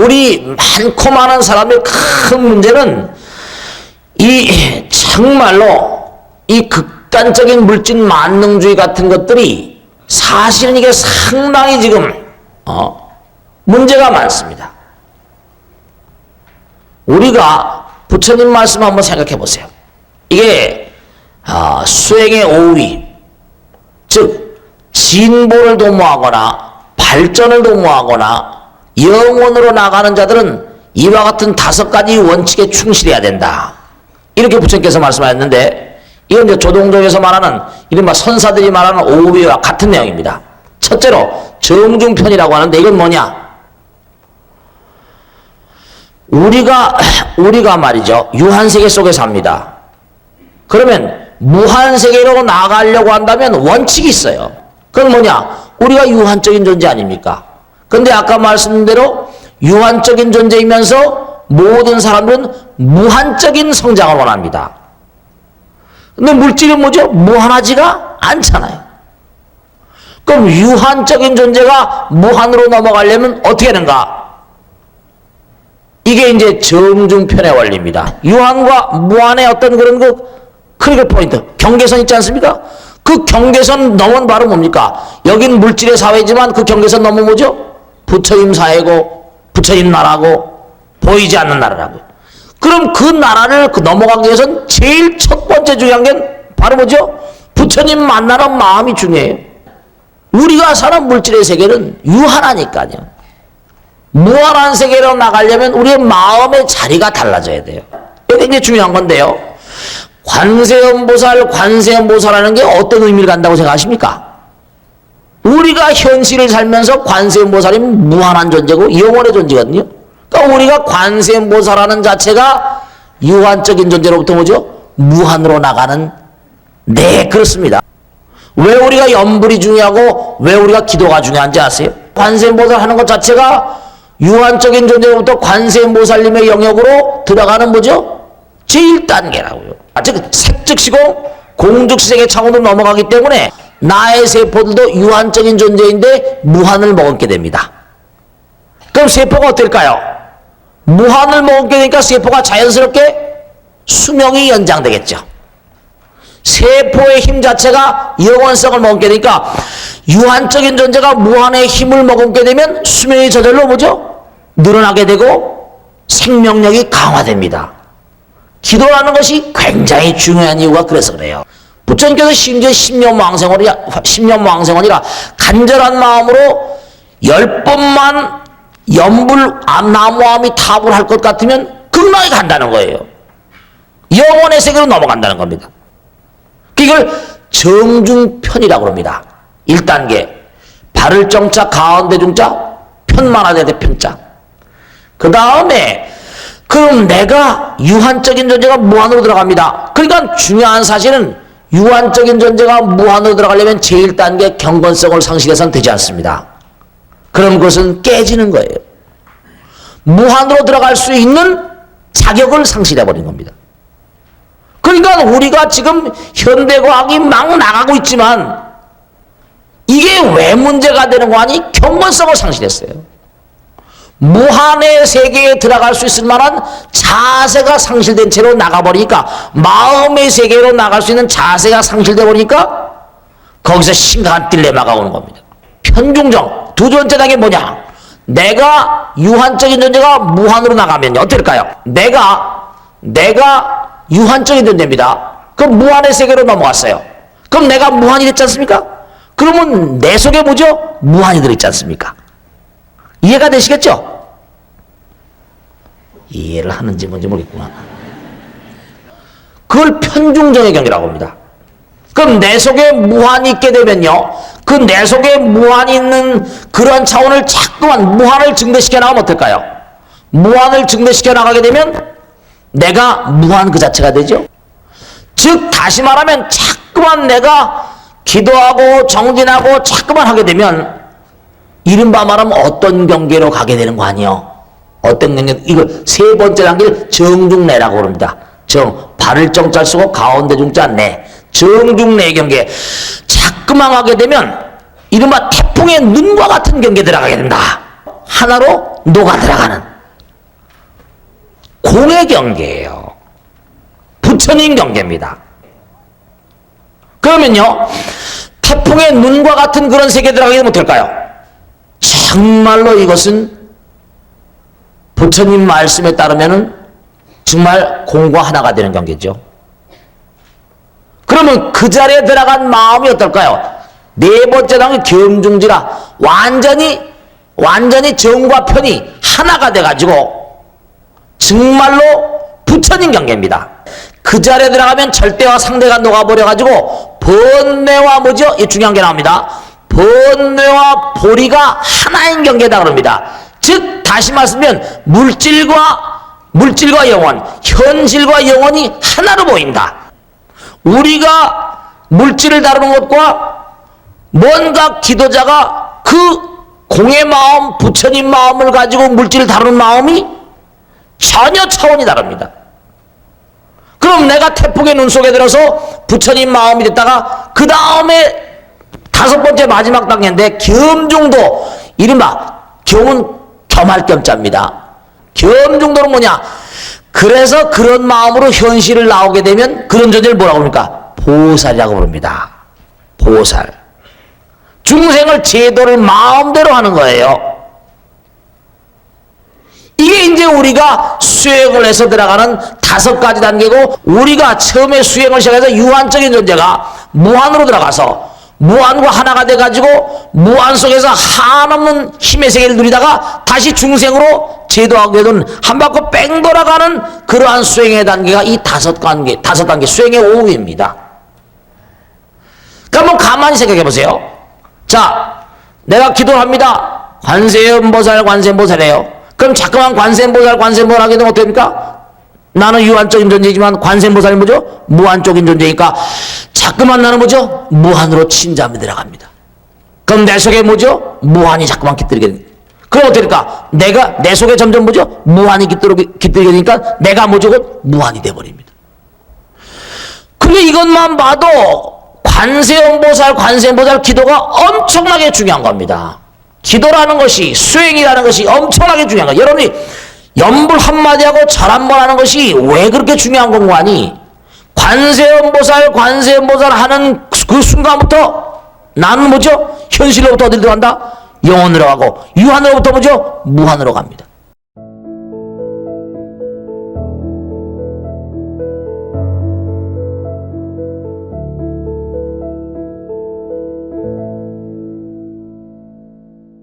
우리 많고 많은 사람의 큰 문제는 이 정말로 이 극단적인 물질 만능주의 같은 것들이 사실은 이게 상당히 지금 문제가 많습니다. 우리가 부처님 말씀 한번 생각해 보세요. 이게 수행의 5위, 즉 진보를 도모하거나 발전을 도모하거나 영원으로 나가는 자들은 이와 같은 5가지 원칙에 충실해야 된다. 이렇게 부처님께서 말씀하셨는데, 이건 이제 조동조에서 말하는 이른바 선사들이 말하는 5위와 같은 내용입니다. 첫째로 정중편이라고 하는데, 이건 뭐냐? 우리가 말이죠, 유한세계 속에 삽니다. 그러면 무한세계로 나가려고 한다면 원칙이 있어요. 그건 뭐냐? 우리가 유한적인 존재 아닙니까? 근데 아까 말씀드린 대로 유한적인 존재이면서 모든 사람들은 무한적인 성장을 원합니다. 근데 물질은 뭐죠? 무한하지가 않잖아요. 그럼 유한적인 존재가 무한으로 넘어가려면 어떻게 하는가? 이게 이제 정중편의 원리입니다. 유한과 무한의 어떤 그런 크리티컬 포인트, 경계선 있지 않습니까? 그 경계선 넘은 바로 뭡니까? 여긴 물질의 사회지만 그 경계선 넘으면 뭐죠? 부처님 사회고 부처님 나라고 보이지 않는 나라라고. 그럼 그 나라를 넘어가기 위해서는 제일 첫 번째 중요한 게 바로 뭐죠? 부처님 만나는 마음이 중요해요. 우리가 사는 물질의 세계는 유한하니까요. 무한한 세계로 나가려면 우리의 마음의 자리가 달라져야 돼요. 이게 굉장히 중요한 건데요. 관세음보살하는 게 어떤 의미를 갖는다고 생각하십니까? 우리가 현실을 살면서 관세음보살이 무한한 존재고 영원의 존재거든요. 그러니까 우리가 관세음보살하는 자체가 유한적인 존재로부터 뭐죠? 무한으로 나가는, 네, 그렇습니다. 왜 우리가 염불이 중요하고 왜 우리가 기도가 중요한지 아세요? 관세음보살 하는 것 자체가 유한적인 존재로부터 관세음보살님의 영역으로 들어가는 뭐죠? 제1단계라고요. 즉 색즉시공 공즉시색의 차원으로 넘어가기 때문에 나의 세포들도 유한적인 존재인데 무한을 머금게 됩니다. 그럼 세포가 어떨까요? 무한을 머금게 되니까 세포가 자연스럽게 수명이 연장되겠죠. 세포의 힘 자체가 영원성을 머금게 되니까 유한적인 존재가 무한의 힘을 머금게 되면 수명이 저절로 뭐죠? 늘어나게 되고 생명력이 강화됩니다. 기도라는 것이 굉장히 중요한 이유가 그래서 그래요. 부처님께서 심지어 10년 왕생원이라 간절한 마음으로 10번만 나무함이 탑을 할 것 같으면 극락에 간다는 거예요. 영원의 세계로 넘어간다는 겁니다. 이걸 정중편이라고 합니다. 1단계 발을 정자 가운데 중자 편만하게 돼 편자. 그 다음에 그럼 내가 유한적인 존재가 무한으로 들어갑니다. 그러니까 중요한 사실은 유한적인 존재가 무한으로 들어가려면 제1단계 경건성을 상실해서는 되지 않습니다. 그럼 그것은 깨지는 거예요. 무한으로 들어갈 수 있는 자격을 상실해버린 겁니다. 그러니까 우리가 지금 현대과학이 막 나가고 있지만 이게 왜 문제가 되는 거 아니? 경건성을 상실했어요. 무한의 세계에 들어갈 수 있을 만한 자세가 상실된 채로 나가버리니까, 마음의 세계로 나갈 수 있는 자세가 상실돼 버리니까 거기서 심각한 딜레마가 오는 겁니다. 편중정 두 번째 단계 뭐냐? 내가 유한적인 존재가 무한으로 나가면 어떨까요? 내가 유한적인 존재입니다. 그럼 무한의 세계로 넘어갔어요. 그럼 내가 무한이 됐지 않습니까? 그러면 내 속에 뭐죠? 무한이 들어있지 않습니까? 이해가 되시겠죠? 이해를 하는지 뭔지 모르겠구나. 그걸 편중정의 경계라고 합니다. 그럼 내 속에 무한이 있게 되면요, 그 내 속에 무한이 있는 그런 차원을 자꾸만 무한을 증대시켜 나가면 어떨까요? 무한을 증대시켜 나가게 되면 내가 무한 그 자체가 되죠. 즉 다시 말하면 자꾸만 내가 기도하고 정진하고 자꾸만 하게 되면 이른바 말하면 어떤 경계로 가게 되는 거 아니에요? 어떤 경계? 이걸 세 번째 단계를 정중내라고 합니다. 발을 정자 쓰고 가운데 중자 내. 정중내 경계. 자꾸만 하게 되면 이른바 태풍의 눈과 같은 경계에 들어가게 된다. 하나로 녹아 들어가는. 공의 경계예요. 부처님 경계입니다. 그러면요, 태풍의 눈과 같은 그런 세계에 들어가게 못할까요? 정말로 이것은 부처님 말씀에 따르면은 정말 공과 하나가 되는 경계죠. 그러면 그 자리에 들어간 마음이 어떨까요? 네 번째 단계 경중지라 완전히 정과 편이 하나가 돼가지고 정말로 부처님 경계입니다. 그 자리에 들어가면 절대와 상대가 녹아버려가지고 번뇌와 뭐죠? 이 중요한 게 나옵니다. 번뇌와 보리가 하나인 경계다 그럽니다. 즉 다시 말씀드리면 물질과 영혼, 현실과 영혼이 하나로 보인다. 우리가 물질을 다루는 것과 뭔가 기도자가 그 공의 마음, 부처님 마음을 가지고 물질을 다루는 마음이 전혀 차원이 다릅니다. 그럼 내가 태풍의 눈 속에 들어서 부처님 마음이 됐다가 그 다음에 다섯 번째 마지막 단계인데 겸중도, 이른바 겸은 겸할 겸자입니다. 겸중도는 뭐냐? 그래서 그런 마음으로 현실을 나오게 되면 그런 존재를 뭐라고 합니까? 보살이라고 부릅니다. 보살. 중생을 제도를 마음대로 하는 거예요. 이게 이제 우리가 수행을 해서 들어가는 다섯 가지 단계고, 우리가 처음에 수행을 시작해서 유한적인 존재가 무한으로 들어가서 무한과 하나가 돼가지고 무한 속에서 한없는 힘의 세계를 누리다가 다시 중생으로 제도하게 되는 한 바퀴 뺑 돌아가는 그러한 수행의 단계가 이 다섯 단계 수행의 오후입니다. 그러니까 한번 가만히 생각해 보세요. 자, 내가 기도를 합니다. 관세음보살이에요. 그럼 자꾸만 관세음보살 하게 되면 어떻습니까? 나는 유한적인 존재지만 관세음보살이 뭐죠? 무한적인 존재니까 자꾸만 나는 뭐죠? 무한으로 침잠에 들어갑니다. 그럼 내 속에 뭐죠? 무한이 자꾸만 깃들게 됩니다. 그럼 어떻습니까? 내 속에 점점 뭐죠? 무한이 깃들게 되니까 내가 뭐죠? 무한이 돼버립니다. 근데 이것만 봐도 관세음보살 기도가 엄청나게 중요한 겁니다. 기도라는 것이, 수행이라는 것이 엄청나게 중요한 거예요. 여러분이 염불 한마디 하고 절 한 번 하는 것이 왜 그렇게 중요한 건가 하니, 관세음보살 하는 그 순간부터 나는 뭐죠? 현실로부터 어디로 간다? 영혼으로 가고, 유한으로부터 뭐죠? 무한으로 갑니다.